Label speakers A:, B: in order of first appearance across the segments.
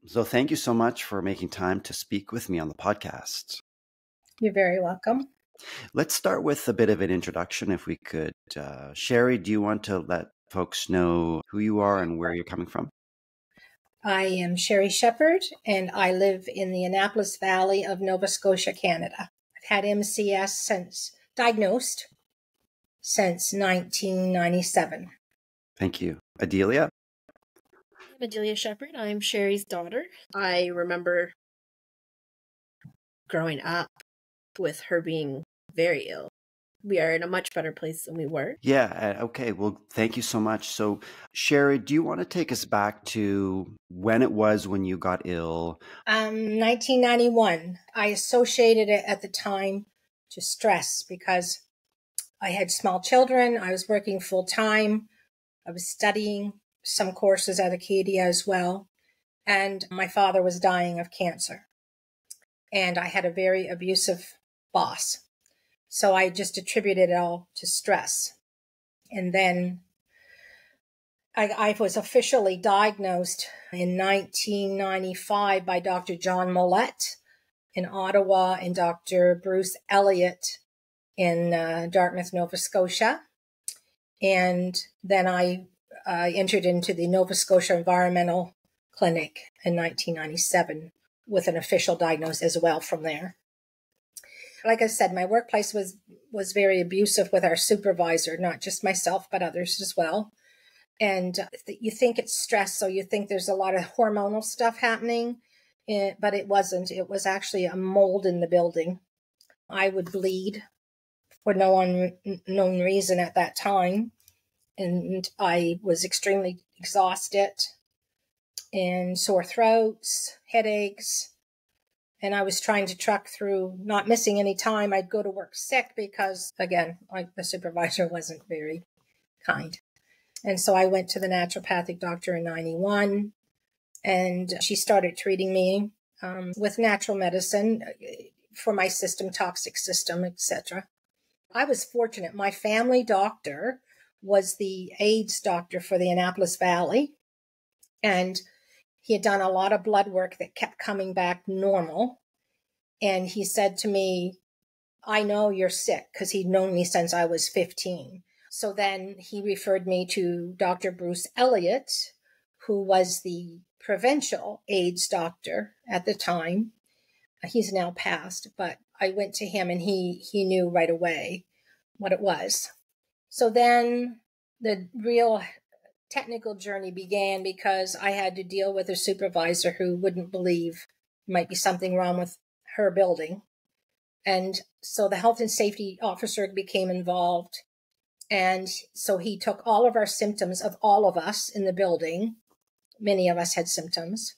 A: So thank you so much for making time to speak with me on the podcast.
B: You're very welcome.
A: Let's start with a bit of an introduction, if we could. Sherry, do you want to let folks know who you are and where you're coming from?
B: I am Sherry Shepherd, and I live in the Annapolis Valley of Nova Scotia, Canada. I've had MCS diagnosed since 1997.
A: Thank you. Adelia?
C: I'm Adelia Shepherd. I'm Sherry's daughter. I remember growing up with her being very ill. We are in a much better place than we were.
A: Yeah. Okay. Well, thank you so much. So, Sherry, do you want to take us back to when it was when you got ill?
B: 1991. I associated it at the time to stress because I had small children. I was working full time. I was studying some courses at Acadia as well. And my father was dying of cancer. And I had a very abusive boss. So I just attributed it all to stress. And then I was officially diagnosed in 1995 by Dr. John Mollett in Ottawa and Dr. Bruce Elliott in Dartmouth, Nova Scotia. And then I entered into the Nova Scotia Environmental Clinic in 1997 with an official diagnosis as well from there. Like I said, my workplace was very abusive with our supervisor, not just myself, but others as well. And you think it's stress, so you think there's a lot of hormonal stuff happening, but it wasn't. It was actually a mold in the building. I would bleed for no unknown reason at that time. And I was extremely exhausted and sore throats, headaches. And I was trying to truck through, not missing any time. I'd go to work sick because, again, the supervisor wasn't very kind. And so I went to the naturopathic doctor in 91, and she started treating me with natural medicine for my system, toxic system, etc. I was fortunate. My family doctor was the AIDS doctor for the Annapolis Valley, and he had done a lot of blood work that kept coming back normal. And he said to me, I know you're sick, because he'd known me since I was 15. So then he referred me to Dr. Bruce Elliott, who was the provincial AIDS doctor at the time. He's now passed, but I went to him and he knew right away what it was. So then the real technical journey began because I had to deal with a supervisor who wouldn't believe there might be something wrong with her building. And so the health and safety officer became involved. And so he took all of our symptoms of all of us in the building. Many of us had symptoms.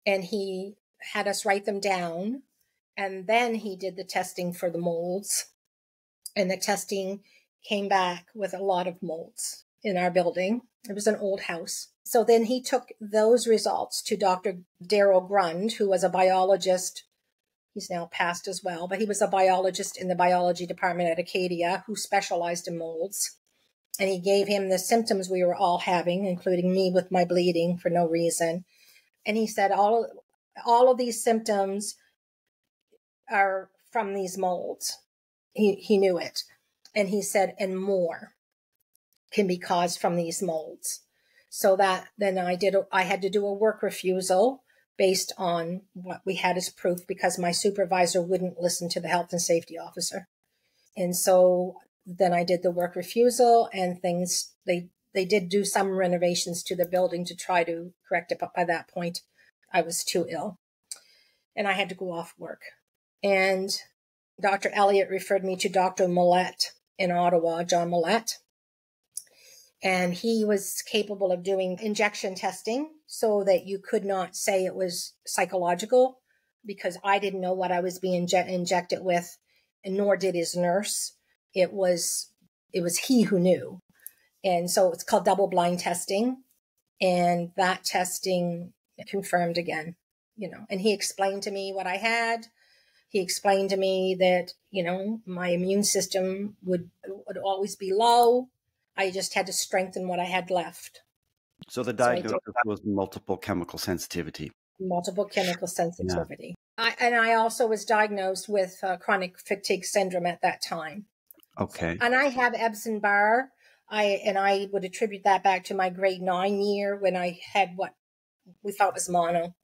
B: And he had us write them down. And then he did the testing for the molds. And the testing came back with a lot of molds in our building. It was an old house. So then he took those results to Dr. Daryl Grund, who was a biologist. He's now passed as well, but he was a biologist in the biology department at Acadia who specialized in molds. And he gave him the symptoms we were all having, including me with my bleeding for no reason. And he said, all of these symptoms are from these molds. He knew it. And he said, and more can be caused from these molds. So that then I had to do a work refusal based on what we had as proof, because my supervisor wouldn't listen to the health and safety officer. And so then I did the work refusal, and things, they did do some renovations to the building to try to correct it. But by that point, I was too ill and I had to go off work. And Dr. Elliott referred me to Dr. Mollett in Ottawa, John Mollett. And he was capable of doing injection testing so that you could not say it was psychological, because I didn't know what I was being injected with, and nor did his nurse. It was he who knew. And so it's called double-blind testing. And that testing confirmed again, and he explained to me what I had. He explained to me that, my immune system would always be low. I just had to strengthen what I had left.
A: So the diagnosis was multiple chemical sensitivity.
B: multiple chemical
A: Yeah.
B: sensitivity. I also was diagnosed with chronic fatigue syndrome at that time. So,
A: Okay.
B: and I have Epstein-Barr. I would attribute that back to my grade 9 year when I had what we thought was mono,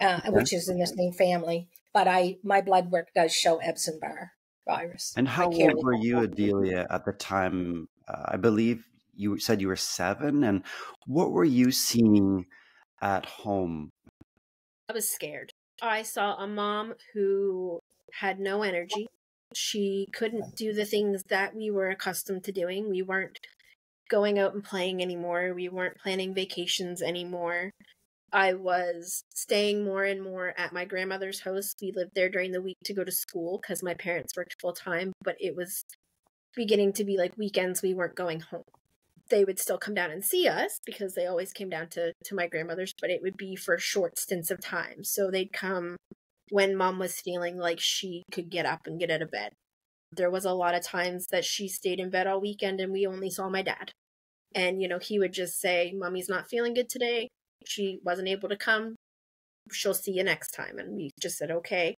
A: Okay.
B: which is in the same family. But my blood work does show Epstein-Barr virus.
A: And
B: I
A: how
B: carry
A: old were you,
B: that.
A: Adelia, at the time? I believe you said you were 7. And what were you seeing at home?
C: I was scared. I saw a mom who had no energy. She couldn't do the things that we were accustomed to doing. We weren't going out and playing anymore. We weren't planning vacations anymore. I was staying more and more at my grandmother's house. We lived there during the week to go to school because my parents worked full time, but it was beginning to be like weekends we weren't going home. They would still come down and see us because they always came down to my grandmother's, but it would be for short stints of time. So they'd come when mom was feeling like she could get up and get out of bed. There was a lot of times that she stayed in bed all weekend and we only saw my dad. And, he would just say, Mommy's not feeling good today. She wasn't able to come. She'll see you next time. And we just said, okay.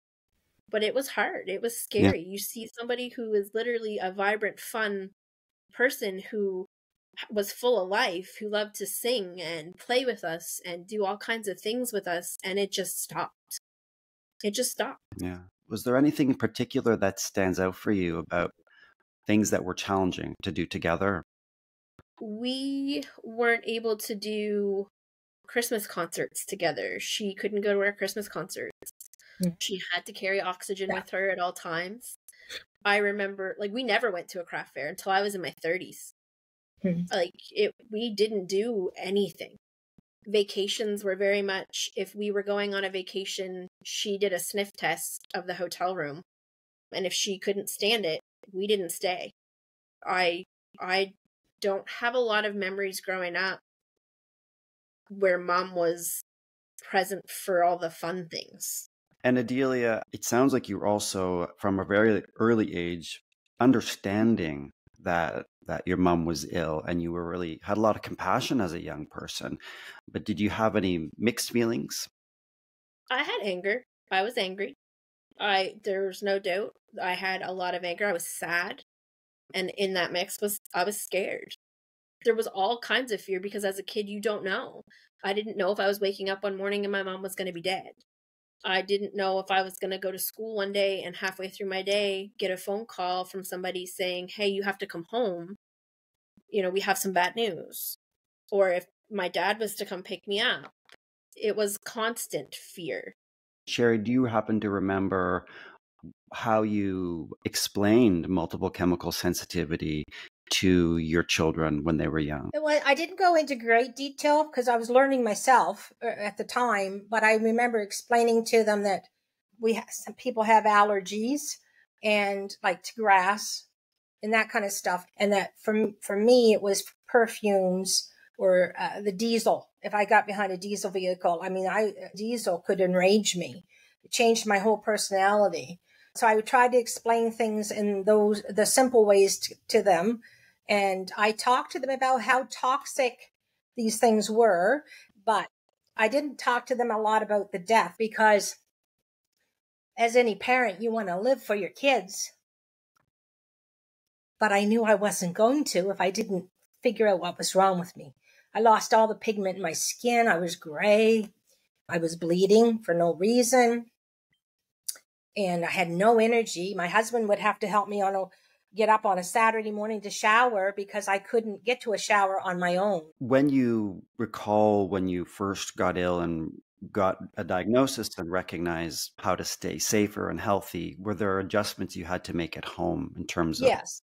C: But it was hard. It was
A: Yeah.
C: scary. You see somebody who is literally a vibrant, fun person who was full of life, who loved to sing and play with us and do all kinds of things with us. And it just stopped. It just stopped.
A: Yeah. Was there anything in particular that stands out for you about things that were challenging to do together?
C: We weren't able to do Christmas concerts together. She couldn't go to our Christmas concerts. She had to carry oxygen with her at all times. I remember, we never went to a craft fair until I was in my 30s. We didn't do anything. Vacations were very much, if we were going on a vacation, she did a sniff test of the hotel room. And if she couldn't stand it, we didn't stay. I don't have a lot of memories growing up where mom was present for all the fun things.
A: And Adelia, it sounds like you're also, from a very early age, understanding that your mom was ill, and you were really had a lot of compassion as a young person. But did you have any mixed feelings?
C: I had anger. I was angry. There's no doubt. I had a lot of anger. I was sad. And in that mix I was scared. There was all kinds of fear because as a kid, you don't know. I didn't know if I was waking up one morning and my mom was going to be dead. I didn't know if I was going to go to school one day and halfway through my day get a phone call from somebody saying, hey, you have to come home. We have some bad news. Or if my dad was to come pick me up. It was constant fear.
A: Sherry, do you happen to remember how you explained multiple chemical sensitivity to your children when they were young?
B: Well, I didn't go into great detail because I was learning myself at the time, but I remember explaining to them that some people have allergies and like to grass and that kind of stuff. And that for me, it was perfumes or the diesel. If I got behind a diesel vehicle, diesel could enrage me. It changed my whole personality. So I would try to explain things in the simple ways to them. And I talked to them about how toxic these things were, but I didn't talk to them a lot about the death because as any parent, you want to live for your kids. But I knew I wasn't going to if I didn't figure out what was wrong with me. I lost all the pigment in my skin. I was gray. I was bleeding for no reason. And I had no energy. My husband would have to help me get up on a Saturday morning to shower because I couldn't get to a shower on my own.
A: When you recall when you first got ill and got a diagnosis and recognized how to stay safer and healthy, were there adjustments you had to make at home in terms of?
B: Yes.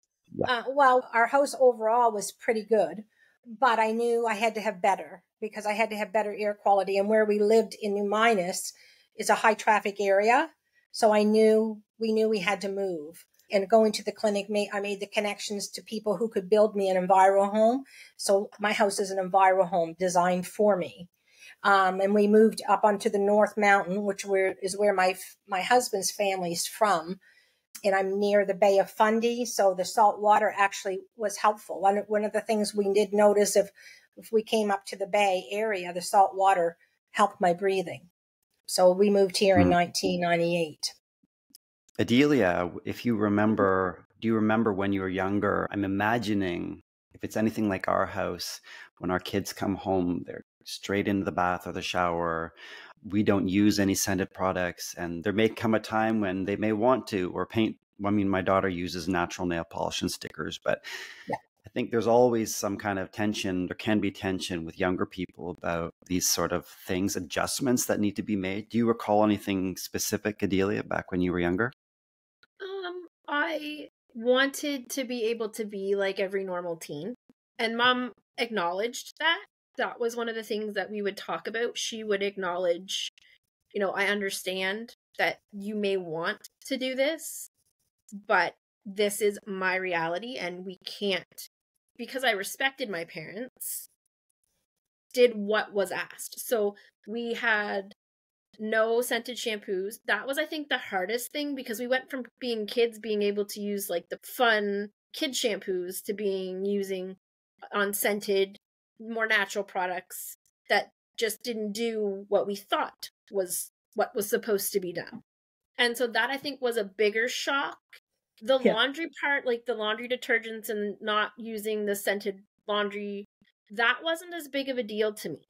B: Well, our house overall was pretty good, but I knew I had to have better because I had to have better air quality. And where we lived in New Minas is a high traffic area. So we knew we had to move. And going to the clinic, I made the connections to people who could build me an Enviro home. So my house is an Enviro home designed for me. And we moved up onto the North Mountain, which is where my husband's family's from. And I'm near the Bay of Fundy. So the salt water actually was helpful. One of the things we did notice if we came up to the Bay area, the salt water helped my breathing. So we moved here in
A: Mm.
B: 1998.
A: Adelia, if you remember, do you remember when you were younger? I'm imagining if it's anything like our house, when our kids come home, they're straight into the bath or the shower. We don't use any scented products, and there may come a time when they may want to or paint. I mean, my daughter uses natural nail polish and stickers, but
B: Yeah.
A: I think there's always some kind of tension. There can be tension with younger people about these sort of things, adjustments that need to be made. Do you recall anything specific, Adelia, back when you were younger?
C: I wanted to be able to be like every normal teen, and Mom acknowledged that. That was one of the things that we would talk about. She would acknowledge, I understand that you may want to do this, but this is my reality, and we can't, because I respected my parents, did what was asked. So we had no scented shampoos. That was, I think, the hardest thing, because we went from being kids being able to use like the fun kid shampoos to using unscented, more natural products that just didn't do what we thought was what was supposed to be done. And so that, I think, was a bigger shock. The laundry part, like the laundry detergents and not using the scented laundry, that wasn't as big of a deal to me.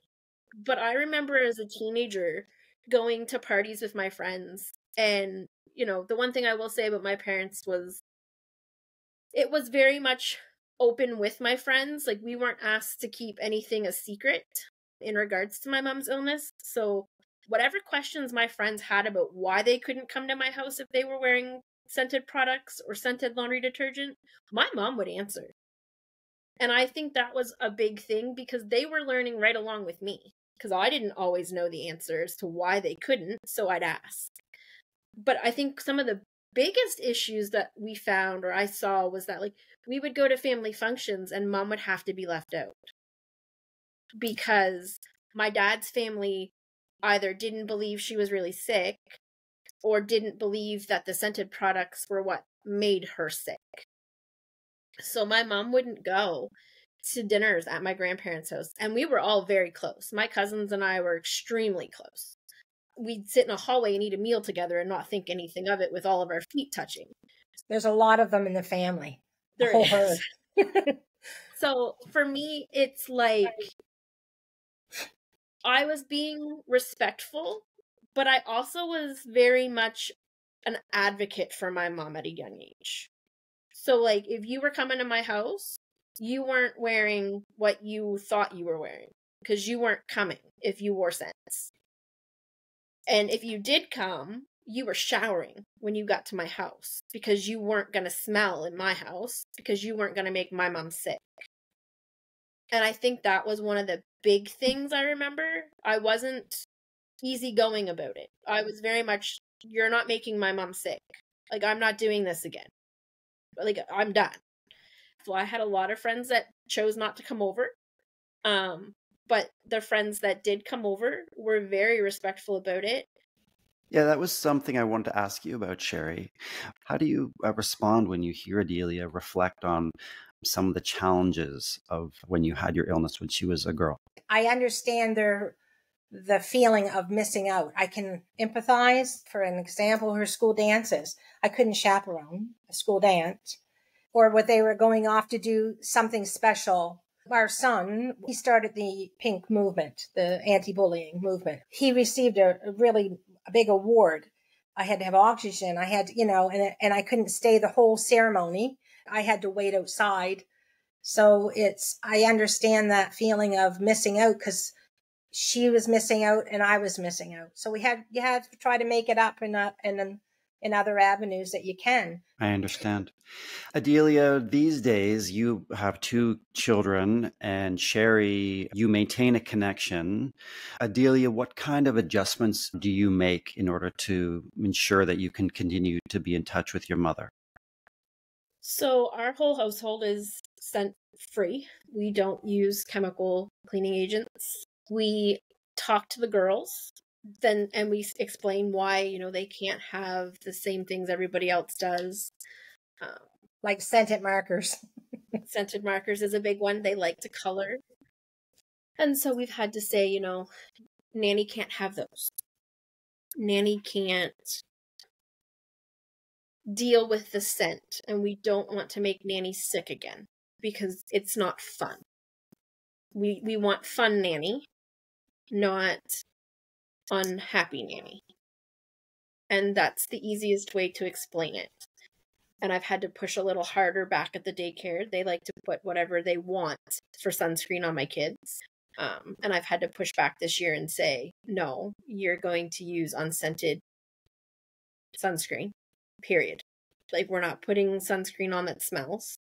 C: But I remember as a teenager going to parties with my friends, and the one thing I will say about my parents was it was very much open with my friends. Like, we weren't asked to keep anything a secret in regards to my mom's illness. So whatever questions my friends had about why they couldn't come to my house if they were wearing scented products or scented laundry detergent, my mom would answer. And I think that was a big thing, because they were learning right along with me, because I didn't always know the answers to why they couldn't, so I'd ask. But I think some of the biggest issues that we found, or I saw, was that like we would go to family functions and Mom would have to be left out, because my dad's family either didn't believe she was really sick or didn't believe that the scented products were what made her sick. So my mom wouldn't go to dinners at my grandparents' house, and we were all very close. My cousins and I were extremely close. We'd sit in a hallway and eat a meal together and not think anything of it, with all of our feet touching.
B: There's a lot of them in the family.
C: There is. So for me, it's like I was being respectful, but I also was very much an advocate for my mom at a young age. So like, if you were coming to my house, you weren't wearing what you thought you were wearing, because you weren't coming if you wore scents. And if you did come, you were showering when you got to my house, because you weren't going to smell in my house, because you weren't going to make my mom sick. And I think that was one of the big things I remember. I wasn't easygoing about it. I was very much, you're not making my mom sick. Like, I'm not doing this again. Like, I'm done. So I had a lot of friends that chose not to come over. But the friends that did come over were very respectful about it.
A: Yeah, that was something I wanted to ask you about, Sherry. How do you respond when you hear Adelia reflect on some of the challenges of when you had your illness when she was a girl?
B: I understand the feeling of missing out. I can empathize. For an example, her school dances. I couldn't chaperone a school dance, or what they were going off to do something special. Our son, he started the pink movement, the anti-bullying movement. He received a really big award. I had to have oxygen. I had, and I couldn't stay the whole ceremony. I had to wait outside. So I understand that feeling of missing out, because she was missing out and I was missing out. So you have to try to make it up in other avenues that you can.
A: I understand. Adelia, these days you have two children, and Sherry, you maintain a connection. Adelia, what kind of adjustments do you make in order to ensure that you can continue to be in touch with your mother?
C: So our whole household is scent free. We don't use chemical cleaning agents. We talk to the girls, and we explain why, they can't have the same things everybody else does.
B: Like scented markers.
C: Scented markers is a big one. They like to color. And so we've had to say, Nanny can't have those. Nanny can't deal with the scent, and we don't want to make Nanny sick again because it's not fun. We want fun Nanny, not unhappy Nanny. And that's the easiest way to explain it. And I've had to push a little harder back at the daycare. They like to put whatever they want for sunscreen on my kids. And I've had to push back this year and say, no, you're going to use unscented sunscreen, period. Like, we're not putting sunscreen on that smells.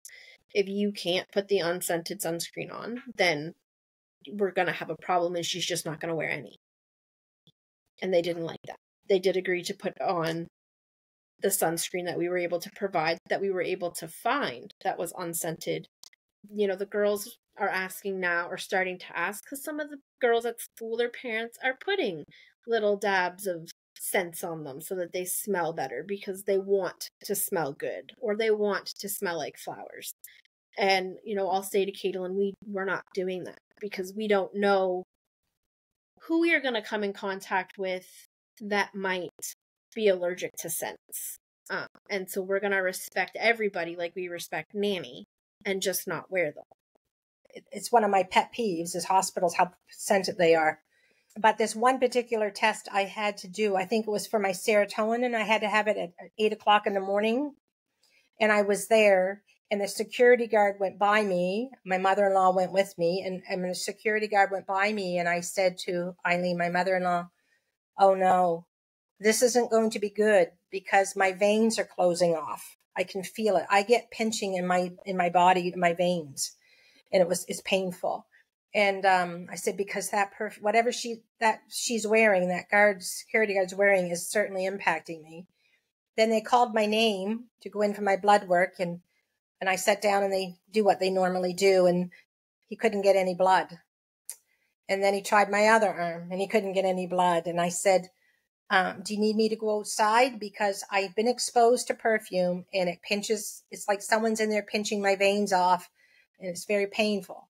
C: If you can't put the unscented sunscreen on, then we're going to have a problem and she's just not going to wear any. And they didn't like that. They did agree to put on the sunscreen that we were able to provide, that we were able to find that was unscented. You know, the girls are asking now, or starting to ask, because some of the girls at school, their parents are putting little dabs of scents on them so that they smell better because they want to smell good or they want to smell like flowers. And, you know, I'll say to Caitlin, we're not doing that because we don't know who we are going to come in contact with that might be allergic to scents. And so we're going to respect everybody like we respect Nanny and just not wear them.
B: It's one of my pet peeves is hospitals, how scented they are. But this one particular test I had to do, I think it was for my serotonin, and I had to have it at 8 o'clock in the morning. And I was there, and the security guard went by me. My mother-in-law went with me, and the security guard went by me, and I said to Eileen, my mother-in-law, oh no, this isn't going to be good because my veins are closing off. I can feel it. I get pinching in my body, in my veins, and it's painful. And I said, because whatever she's wearing, that security guard's wearing, is certainly impacting me. Then they called my name to go in for my blood work, and I sat down, and they do what they normally do, and he couldn't get any blood. And then he tried my other arm, and he couldn't get any blood. And I said, do you need me to go outside? Because I've been exposed to perfume, and it pinches. It's like someone's in there pinching my veins off, and it's very painful.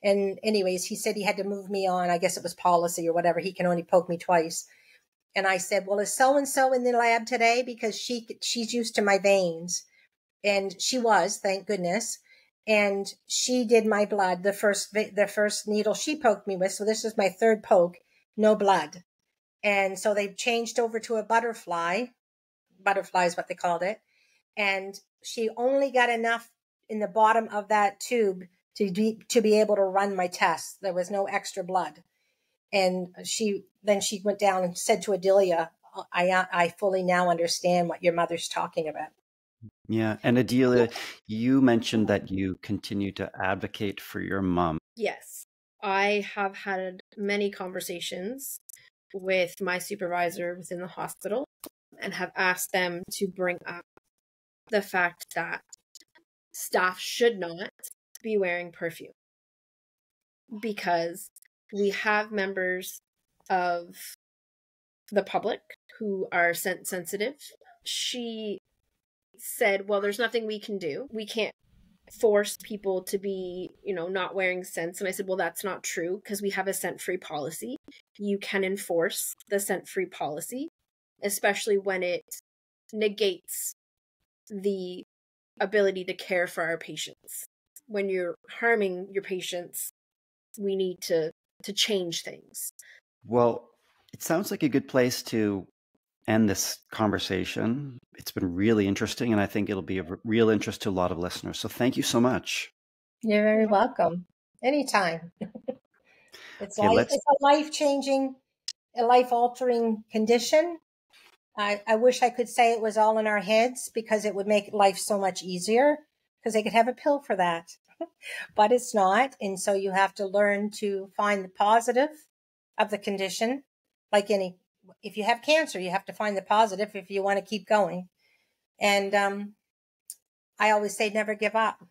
B: And anyways, he said he had to move me on. I guess it was policy or whatever. He can only poke me twice. And I said, well, is so-and-so in the lab today? Because she's used to my veins. And she was, thank goodness. And she did my blood, the first needle she poked me with. So this is my third poke, no blood. And so they changed over to a butterfly is what they called it. And she only got enough in the bottom of that tube to be able to run my tests. There was no extra blood. And she went down and said to Adelia, I fully now understand what your mother's talking about.
A: Yeah. And Adelia, you mentioned that you continue to advocate for your mom.
C: Yes. I have had many conversations with my supervisor within the hospital and have asked them to bring up the fact that staff should not be wearing perfume because we have members of the public who are scent sensitive. She said, well, there's nothing we can do. We can't force people to be, not wearing scents. And I said, well, that's not true because we have a scent-free policy. You can enforce the scent-free policy, especially when it negates the ability to care for our patients. When you're harming your patients, we need to change things.
A: Well, it sounds like a good place to end this conversation. It's been really interesting, and I think it'll be of real interest to a lot of listeners. So thank you so much.
B: You're very welcome. Anytime. It's a life-changing, a life-altering condition. I wish I could say it was all in our heads because it would make life so much easier because they could have a pill for that. But it's not. And so you have to learn to find the positive of the condition. Like if you have cancer, you have to find the positive if you want to keep going. And I always say never give up.